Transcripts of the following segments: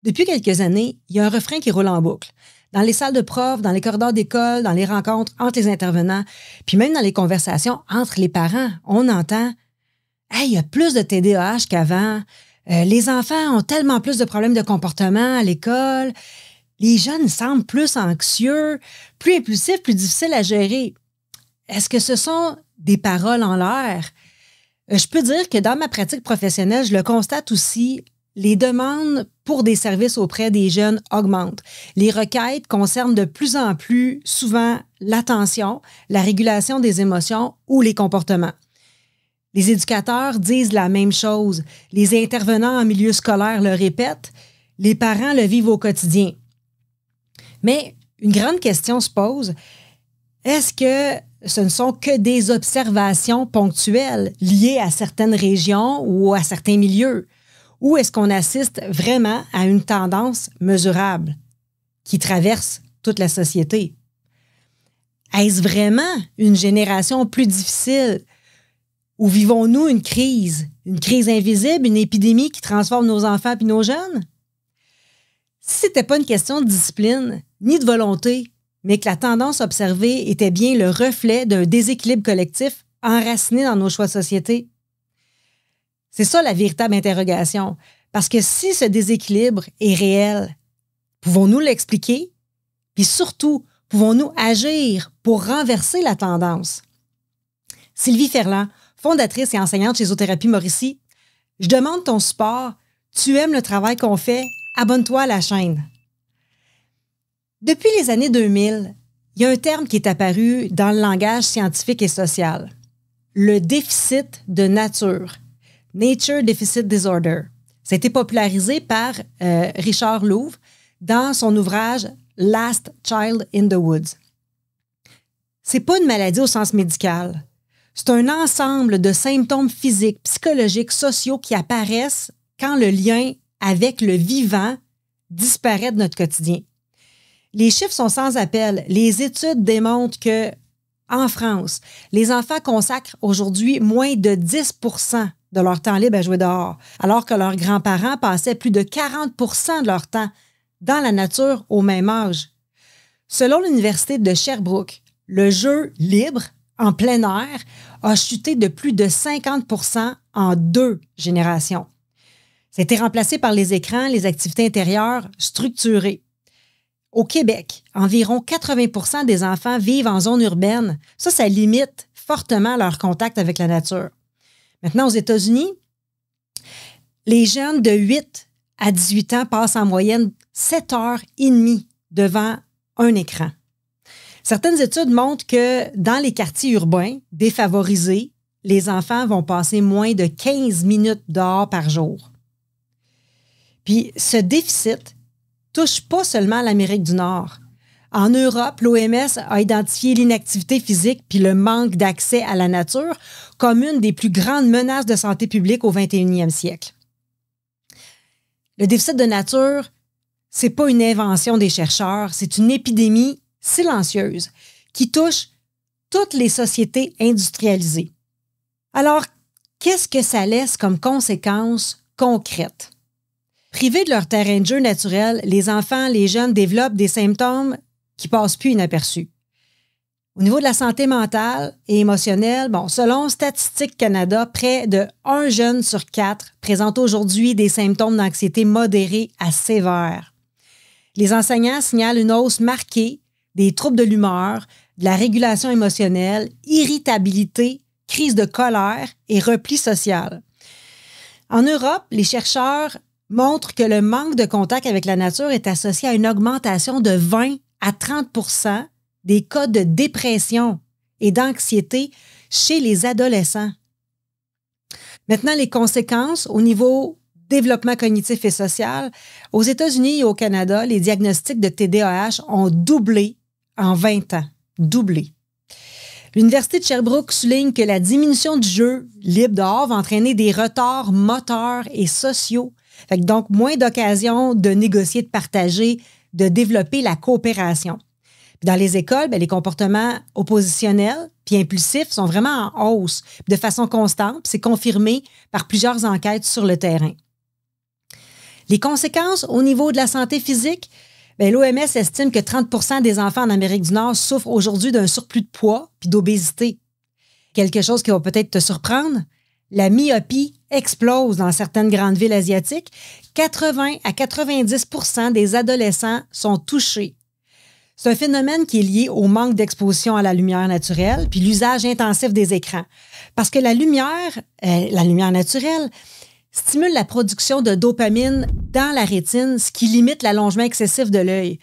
Depuis quelques années, il y a un refrain qui roule en boucle. Dans les salles de profs, dans les corridors d'école, dans les rencontres entre les intervenants, puis même dans les conversations entre les parents, on entend « Hey, il y a plus de TDAH qu'avant. Les enfants ont tellement plus de problèmes de comportement à l'école. Les jeunes semblent plus anxieux, plus impulsifs, plus difficiles à gérer. » Est-ce que ce sont des paroles en l'air? Je peux dire que dans ma pratique professionnelle, je le constate aussi, les demandes pour des services auprès des jeunes augmentent. Les requêtes concernent de plus en plus souvent l'attention, la régulation des émotions ou les comportements. Les éducateurs disent la même chose. Les intervenants en milieu scolaire le répètent. Les parents le vivent au quotidien. Mais une grande question se pose. Est-ce que ce ne sont que des observations ponctuelles liées à certaines régions ou à certains milieux? Ou est-ce qu'on assiste vraiment à une tendance mesurable qui traverse toute la société? Est-ce vraiment une génération plus difficile? Ou vivons-nous une crise invisible, une épidémie qui transforme nos enfants et nos jeunes? Si ce n'était pas une question de discipline ni de volonté, mais que la tendance observée était bien le reflet d'un déséquilibre collectif enraciné dans nos choix de société. C'est ça la véritable interrogation. Parce que si ce déséquilibre est réel, pouvons-nous l'expliquer? Puis surtout, pouvons-nous agir pour renverser la tendance? Sylvie Ferland, fondatrice et enseignante chez Zoothérapie Mauricie, je demande ton support. Tu aimes le travail qu'on fait? Abonne-toi à la chaîne. Depuis les années 2000, il y a un terme qui est apparu dans le langage scientifique et social. Le déficit de nature. Nature Deficit Disorder. Ça a été popularisé par Richard Louv dans son ouvrage Last Child in the Woods. C'est pas une maladie au sens médical. C'est un ensemble de symptômes physiques, psychologiques, sociaux qui apparaissent quand le lien avec le vivant disparaît de notre quotidien. Les chiffres sont sans appel. Les études démontrent que, en France, les enfants consacrent aujourd'hui moins de 10% de leur temps libre à jouer dehors, alors que leurs grands-parents passaient plus de 40% de leur temps dans la nature au même âge. Selon l'Université de Sherbrooke, le jeu libre, en plein air, a chuté de plus de 50% en 2 générations. Ça a été remplacé par les écrans, les activités intérieures structurées. Au Québec, environ 80% des enfants vivent en zone urbaine. Ça limite fortement leur contact avec la nature. Maintenant, aux États-Unis, les jeunes de 8 à 18 ans passent en moyenne 7h30 devant un écran. Certaines études montrent que dans les quartiers urbains défavorisés, les enfants vont passer moins de 15 minutes dehors par jour. Puis ce déficit touche pas seulement l'Amérique du Nord. En Europe, l'OMS a identifié l'inactivité physique puis le manque d'accès à la nature comme une des plus grandes menaces de santé publique au 21e siècle. Le déficit de nature, c'est pas une invention des chercheurs, c'est une épidémie silencieuse qui touche toutes les sociétés industrialisées. Alors, qu'est-ce que ça laisse comme conséquences concrètes? Privés de leur terrain de jeu naturel, les enfants, les jeunes développent des symptômes qui passent plus inaperçus. Au niveau de la santé mentale et émotionnelle, selon Statistique Canada, près de 1 jeune sur 4 présente aujourd'hui des symptômes d'anxiété modérés à sévères. Les enseignants signalent une hausse marquée des troubles de l'humeur, de la régulation émotionnelle, irritabilité, crise de colère et repli social. En Europe, les chercheurs montrent que le manque de contact avec la nature est associé à une augmentation de 20 à 30% des cas de dépression et d'anxiété chez les adolescents. Maintenant, les conséquences au niveau développement cognitif et social. Aux États-Unis et au Canada, les diagnostics de TDAH ont doublé en 20 ans. Doublé. L'Université de Sherbrooke souligne que la diminution du jeu libre dehors va entraîner des retards moteurs et sociaux. Fait que donc, moins d'occasions de négocier, de partager, de développer la coopération. Puis dans les écoles, les comportements oppositionnels puis impulsifs sont vraiment en hausse de façon constante. C'est confirmé par plusieurs enquêtes sur le terrain. Les conséquences au niveau de la santé physique, l'OMS estime que 30% des enfants en Amérique du Nord souffrent aujourd'hui d'un surplus de poids puis d'obésité. Quelque chose qui va peut-être te surprendre, la myopie explose dans certaines grandes villes asiatiques. 80 à 90% des adolescents sont touchés. C'est un phénomène qui est lié au manque d'exposition à la lumière naturelle puis l'usage intensif des écrans. Parce que la lumière naturelle, stimule la production de dopamine dans la rétine, ce qui limite l'allongement excessif de l'œil.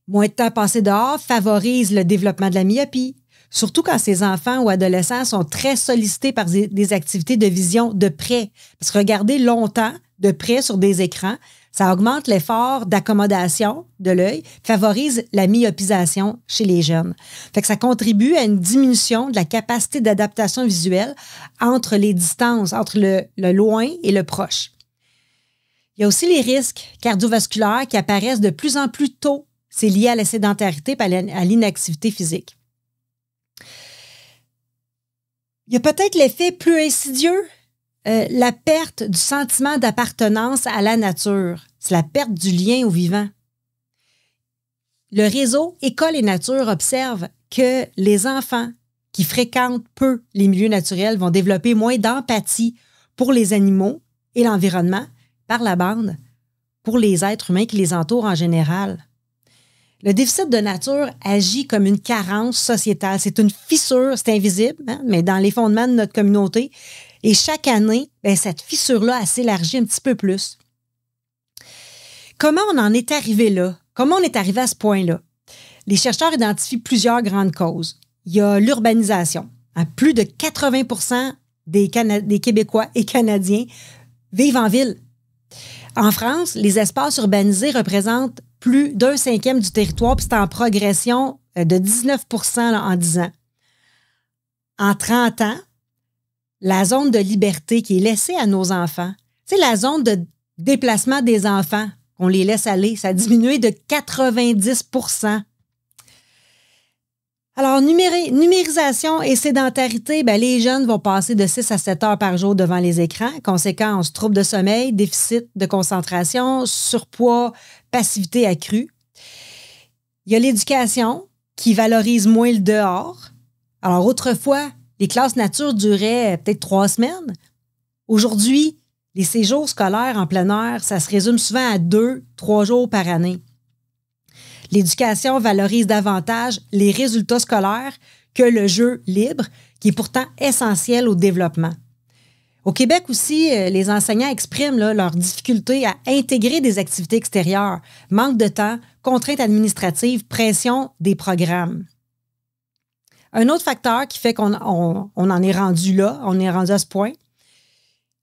Moins de temps passé dehors favorise le développement de la myopie, surtout quand ces enfants ou adolescents sont très sollicités par des activités de vision de près. Parce que regarder longtemps de près sur des écrans, ça augmente l'effort d'accommodation de l'œil, favorise la myopisation chez les jeunes. Fait que ça contribue à une diminution de la capacité d'adaptation visuelle entre les distances, entre le loin et le proche. Il y a aussi les risques cardiovasculaires qui apparaissent de plus en plus tôt. C'est lié à la sédentarité et à l'inactivité physique. Il y a peut-être l'effet plus insidieux, la perte du sentiment d'appartenance à la nature. C'est la perte du lien au vivant. Le réseau École et Nature observe que les enfants qui fréquentent peu les milieux naturels vont développer moins d'empathie pour les animaux et l'environnement par la bande pour les êtres humains qui les entourent en général. Le déficit de nature agit comme une carence sociétale. C'est une fissure, c'est invisible, mais dans les fondements de notre communauté. Et chaque année, cette fissure-là, elle s'élargit un petit peu plus. Comment on en est arrivé là? Comment on est arrivé à ce point-là? Les chercheurs identifient plusieurs grandes causes. Il y a l'urbanisation. Plus de 80% des Québécois et Canadiens vivent en ville. En France, les espaces urbanisés représentent plus d'un cinquième du territoire, puis c'est en progression de 19% en 10 ans. En 30 ans, la zone de liberté qui est laissée à nos enfants, c'est la zone de déplacement des enfants, qu'on les laisse aller, ça a diminué de 90%. Alors, numérisation et sédentarité, les jeunes vont passer de 6 à 7 heures par jour devant les écrans. Conséquence, troubles de sommeil, déficit de concentration, surpoids, passivité accrue. Il y a l'éducation qui valorise moins le dehors. Alors, autrefois, les classes nature duraient peut-être 3 semaines. Aujourd'hui, les séjours scolaires en plein air, ça se résume souvent à 2-3 jours par année. L'éducation valorise davantage les résultats scolaires que le jeu libre, qui est pourtant essentiel au développement. Au Québec aussi, les enseignants expriment leur difficulté à intégrer des activités extérieures, manque de temps, contraintes administratives, pression des programmes. Un autre facteur qui fait qu'on en est rendu là, on est rendu à ce point,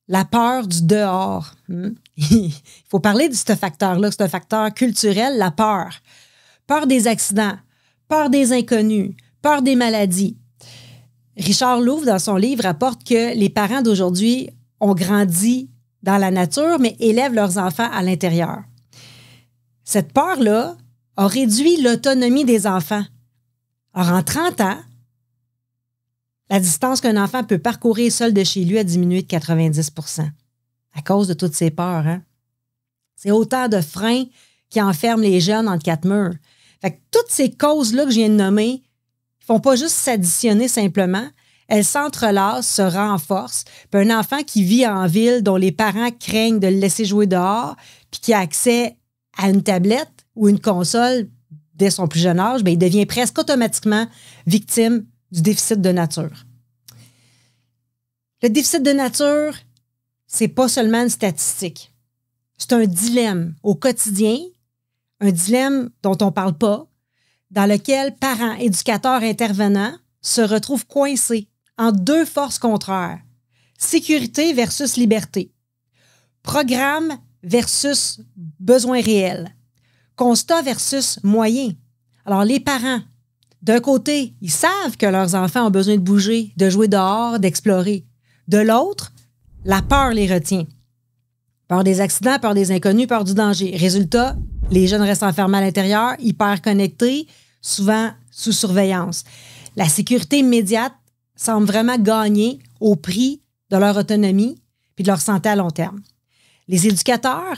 la peur du dehors. Il faut parler de ce facteur-là, c'est un facteur culturel, la peur. Peur des accidents, peur des inconnus, peur des maladies. Richard Louv, dans son livre, rapporte que les parents d'aujourd'hui ont grandi dans la nature, mais élèvent leurs enfants à l'intérieur. Cette peur-là a réduit l'autonomie des enfants. Or, en 30 ans, la distance qu'un enfant peut parcourir seul de chez lui a diminué de 90% à cause de toutes ces peurs. C'est autant de freins qui enferment les jeunes entre 4 murs. Fait que toutes ces causes-là que je viens de nommer ne font pas juste s'additionner simplement, elles s'entrelacent, se renforcent. Puis un enfant qui vit en ville, dont les parents craignent de le laisser jouer dehors, puis qui a accès à une tablette ou une console dès son plus jeune âge, il devient presque automatiquement victime du déficit de nature. Le déficit de nature, c'est pas seulement une statistique. C'est un dilemme au quotidien, un dilemme dont on ne parle pas, dans lequel parents, éducateurs, intervenants se retrouvent coincés entre 2 forces contraires. Sécurité versus liberté. Programme versus besoin réel. Constat versus moyen. Alors, les parents, d'un côté, ils savent que leurs enfants ont besoin de bouger, de jouer dehors, d'explorer. De l'autre, la peur les retient. Peur des accidents, peur des inconnus, peur du danger. Résultat, les jeunes restent enfermés à l'intérieur, hyper connectés, souvent sous surveillance. La sécurité immédiate semble vraiment gagner au prix de leur autonomie puis de leur santé à long terme. Les éducateurs,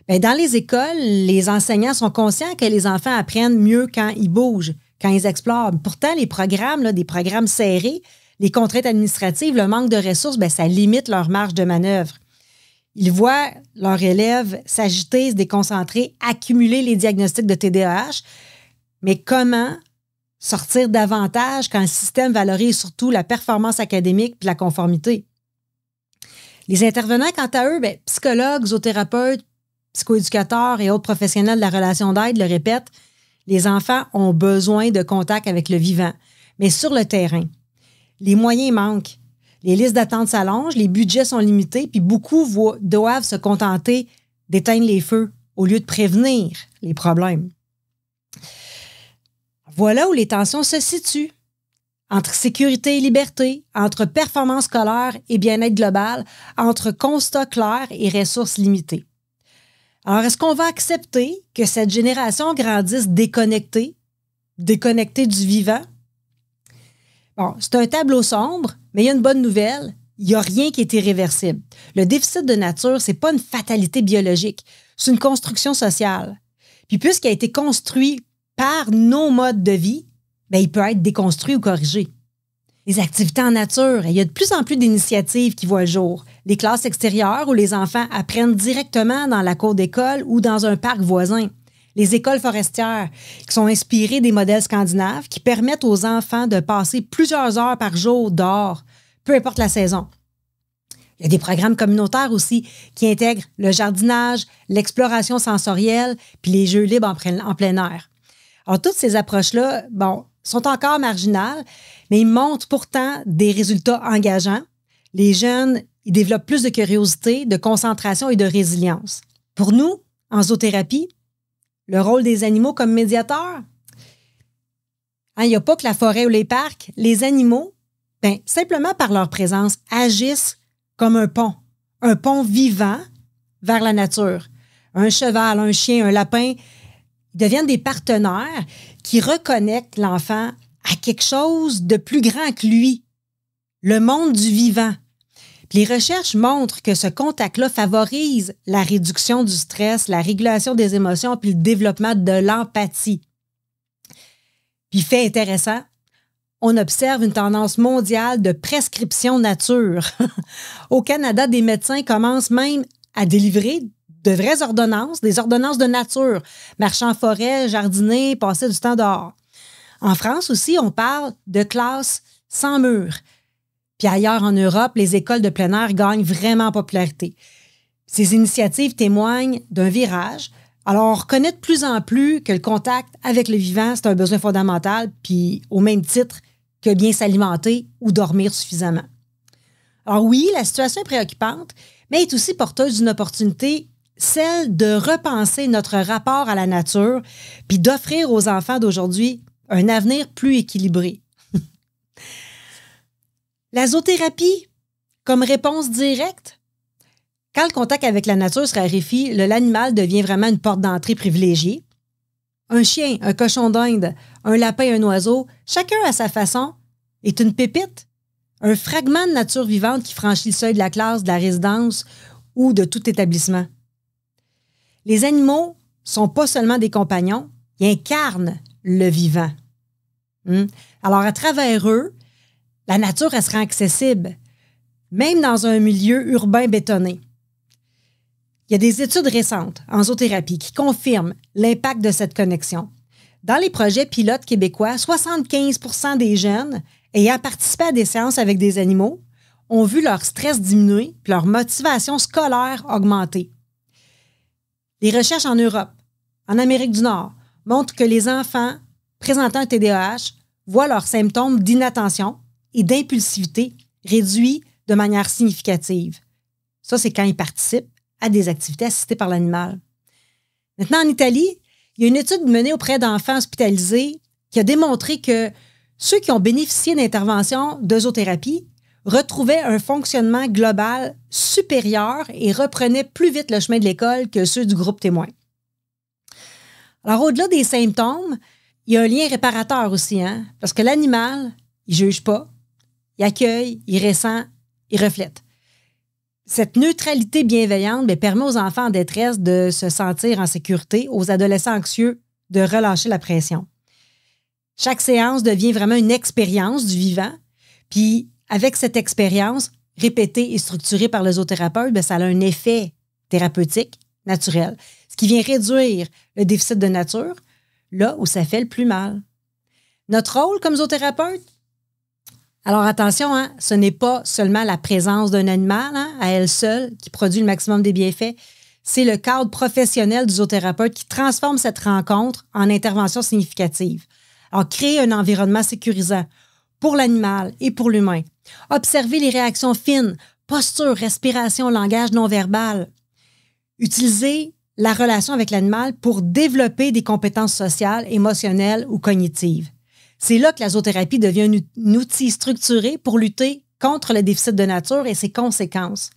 Bien, dans les écoles, les enseignants sont conscients que les enfants apprennent mieux quand ils bougent, quand ils explorent. Pourtant, les programmes, là, des programmes serrés, les contraintes administratives, le manque de ressources, bien, ça limite leur marge de manœuvre. Ils voient leurs élèves s'agiter, se déconcentrer, accumuler les diagnostics de TDAH. Mais comment sortir davantage quand le système valorise surtout la performance académique et la conformité? Les intervenants, quant à eux, bien, psychologues, zoothérapeutes, psychoéducateurs et autres professionnels de la relation d'aide le répètent, les enfants ont besoin de contact avec le vivant. Mais sur le terrain, les moyens manquent. Les listes d'attente s'allongent, les budgets sont limités, puis beaucoup doivent se contenter d'éteindre les feux au lieu de prévenir les problèmes. Voilà où les tensions se situent. Entre sécurité et liberté, entre performance scolaire et bien-être global, entre constat clair et ressources limitées. Alors, est-ce qu'on va accepter que cette génération grandisse déconnectée du vivant? Bon, c'est un tableau sombre, mais il y a une bonne nouvelle. Il n'y a rien qui est irréversible. Le déficit de nature, ce n'est pas une fatalité biologique. C'est une construction sociale. Puis puisqu'il a été construit par nos modes de vie, bien, il peut être déconstruit ou corrigé. Les activités en nature, il y a de plus en plus d'initiatives qui voient le jour. Les classes extérieures où les enfants apprennent directement dans la cour d'école ou dans un parc voisin. Les écoles forestières qui sont inspirées des modèles scandinaves qui permettent aux enfants de passer plusieurs heures par jour dehors, peu importe la saison. Il y a des programmes communautaires aussi qui intègrent le jardinage, l'exploration sensorielle puis les jeux libres en plein air. Alors, toutes ces approches-là, bon, sont encore marginales, mais ils montrent pourtant des résultats engageants. Les jeunes, ils développent plus de curiosité, de concentration et de résilience. Pour nous, en zoothérapie, le rôle des animaux comme médiateurs, il n'y a pas que la forêt ou les parcs. Les animaux, bien, simplement par leur présence, agissent comme un pont vivant vers la nature. Un cheval, un chien, un lapin, ils deviennent des partenaires qui reconnectent l'enfant à quelque chose de plus grand que lui, le monde du vivant. Puis les recherches montrent que ce contact-là favorise la réduction du stress, la régulation des émotions puis le développement de l'empathie. Puis fait intéressant, on observe une tendance mondiale de prescription nature. Au Canada, des médecins commencent même à délivrer de vraies ordonnances, des ordonnances de nature, marcher en forêt, jardiner, passer du temps dehors. En France aussi, on parle de classes sans mur. Puis ailleurs en Europe, les écoles de plein air gagnent vraiment en popularité. Ces initiatives témoignent d'un virage. Alors, on reconnaît de plus en plus que le contact avec le vivant, c'est un besoin fondamental, puis au même titre que bien s'alimenter ou dormir suffisamment. Alors oui, la situation est préoccupante, mais est aussi porteuse d'une opportunité, celle de repenser notre rapport à la nature, puis d'offrir aux enfants d'aujourd'hui un avenir plus équilibré. La zoothérapie, comme réponse directe, quand le contact avec la nature se raréfie, l'animal devient vraiment une porte d'entrée privilégiée. Un chien, un cochon d'Inde, un lapin, un oiseau, chacun à sa façon, est une pépite, un fragment de nature vivante qui franchit le seuil de la classe, de la résidence ou de tout établissement. Les animaux sont pas seulement des compagnons, ils incarnent le vivant. Alors, à travers eux, la nature, elle sera accessible, même dans un milieu urbain bétonné. Il y a des études récentes en zoothérapie qui confirment l'impact de cette connexion. Dans les projets pilotes québécois, 75% des jeunes ayant participé à des séances avec des animaux ont vu leur stress diminuer et leur motivation scolaire augmenter. Les recherches en Europe, en Amérique du Nord, montrent que les enfants présentant un TDAH voient leurs symptômes d'inattention et d'impulsivité réduits de manière significative. Ça, c'est quand ils participent à des activités assistées par l'animal. Maintenant, en Italie, il y a une étude menée auprès d'enfants hospitalisés qui a démontré que ceux qui ont bénéficié d'interventions de zoothérapie retrouvaient un fonctionnement global supérieur et reprenaient plus vite le chemin de l'école que ceux du groupe témoin. Alors, au-delà des symptômes, il y a un lien réparateur aussi, parce que l'animal, il ne juge pas, il accueille, il ressent, il reflète. Cette neutralité bienveillante permet aux enfants en détresse de se sentir en sécurité, aux adolescents anxieux de relâcher la pression. Chaque séance devient vraiment une expérience du vivant. Puis, avec cette expérience répétée et structurée par le zoothérapeute, ça a un effet thérapeutique naturel, ce qui vient réduire le déficit de nature là où ça fait le plus mal. Notre rôle comme zoothérapeute? Alors attention, ce n'est pas seulement la présence d'un animal à elle seule qui produit le maximum des bienfaits. C'est le cadre professionnel du zoothérapeute qui transforme cette rencontre en intervention significative. Alors, créer un environnement sécurisant pour l'animal et pour l'humain. Observer les réactions fines, posture, respiration, langage non verbal. Utiliser la relation avec l'animal pour développer des compétences sociales, émotionnelles ou cognitives. C'est là que la zoothérapie devient un outil structuré pour lutter contre le déficit de nature et ses conséquences.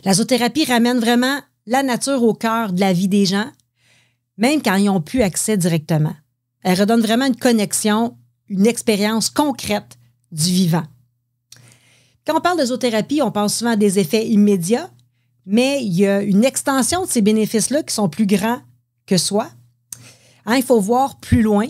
La zoothérapie ramène vraiment la nature au cœur de la vie des gens, même quand ils n'ont plus accès directement. Elle redonne vraiment une connexion, une expérience concrète du vivant. Quand on parle de zoothérapie, on pense souvent à des effets immédiats, mais il y a une extension de ces bénéfices-là qui sont plus grands que soi. Il faut voir plus loin.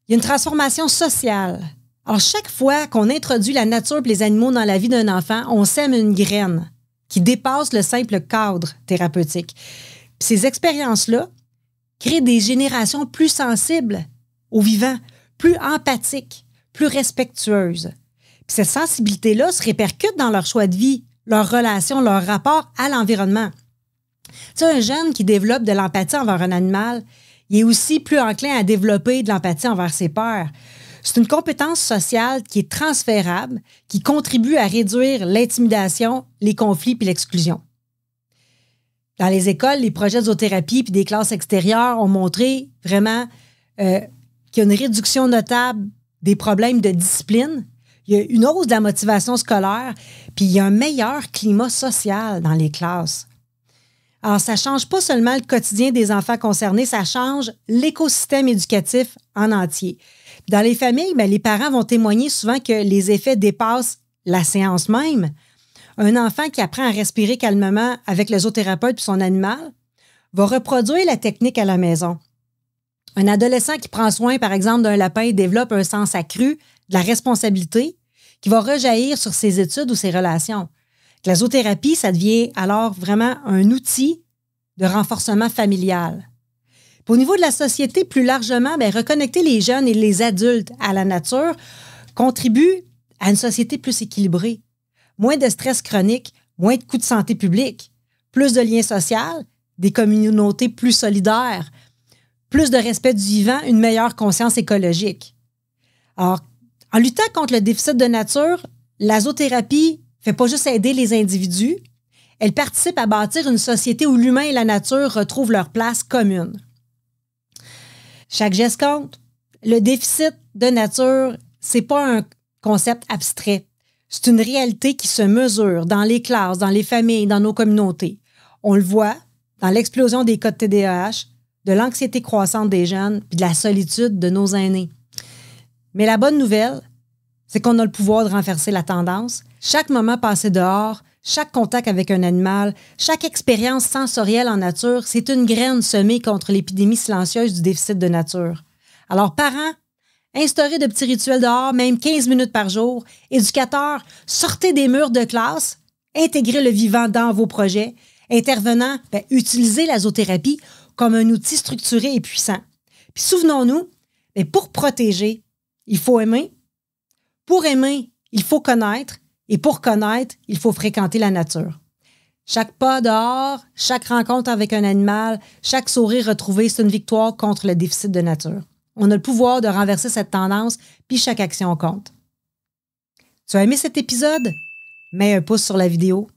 Il y a une transformation sociale. Alors, chaque fois qu'on introduit la nature et les animaux dans la vie d'un enfant, on sème une graine qui dépasse le simple cadre thérapeutique. Puis ces expériences-là créent des générations plus sensibles au vivant, plus empathiques, plus respectueuses. Puis cette sensibilité-là se répercute dans leur choix de vie, leur relation, leur rapport à l'environnement. Tu sais, un jeune qui développe de l'empathie envers un animal, il est aussi plus enclin à développer de l'empathie envers ses pairs. C'est une compétence sociale qui est transférable, qui contribue à réduire l'intimidation, les conflits puis l'exclusion. Dans les écoles, les projets de zoothérapie puis des classes extérieures ont montré vraiment qu'il y a une réduction notable des problèmes de discipline, il y a une hausse de la motivation scolaire, puis il y a un meilleur climat social dans les classes. Alors, ça ne change pas seulement le quotidien des enfants concernés, ça change l'écosystème éducatif en entier. Dans les familles, les parents vont témoigner souvent que les effets dépassent la séance même. Un enfant qui apprend à respirer calmement avec le zoothérapeute et son animal va reproduire la technique à la maison. Un adolescent qui prend soin, par exemple, d'un lapin développe un sens accru de la responsabilité qui va rejaillir sur ses études ou ses relations. La zoothérapie, ça devient alors vraiment un outil de renforcement familial. Puis au niveau de la société, plus largement, reconnecter les jeunes et les adultes à la nature contribue à une société plus équilibrée. Moins de stress chronique, moins de coûts de santé publique, plus de liens sociaux, des communautés plus solidaires, plus de respect du vivant, une meilleure conscience écologique. Alors, en luttant contre le déficit de nature, la zoothérapie ne fait pas juste aider les individus, elle participe à bâtir une société où l'humain et la nature retrouvent leur place commune. Chaque geste compte. Le déficit de nature, c'est pas un concept abstrait. C'est une réalité qui se mesure dans les classes, dans les familles, dans nos communautés. On le voit dans l'explosion des cas de TDAH, de l'anxiété croissante des jeunes puis de la solitude de nos aînés. Mais la bonne nouvelle, c'est qu'on a le pouvoir de renverser la tendance. Chaque moment passé dehors, chaque contact avec un animal, chaque expérience sensorielle en nature, c'est une graine semée contre l'épidémie silencieuse du déficit de nature. Alors, parents, instaurez de petits rituels dehors, même 15 minutes par jour. Éducateurs, sortez des murs de classe, intégrez le vivant dans vos projets. Intervenants, utilisez la zoothérapie comme un outil structuré et puissant. Puis souvenons-nous, pour protéger, il faut aimer. Pour aimer, il faut connaître. Et pour connaître, il faut fréquenter la nature. Chaque pas dehors, chaque rencontre avec un animal, chaque sourire retrouvé, c'est une victoire contre le déficit de nature. On a le pouvoir de renverser cette tendance, puis chaque action compte. Tu as aimé cet épisode? Mets un pouce sur la vidéo,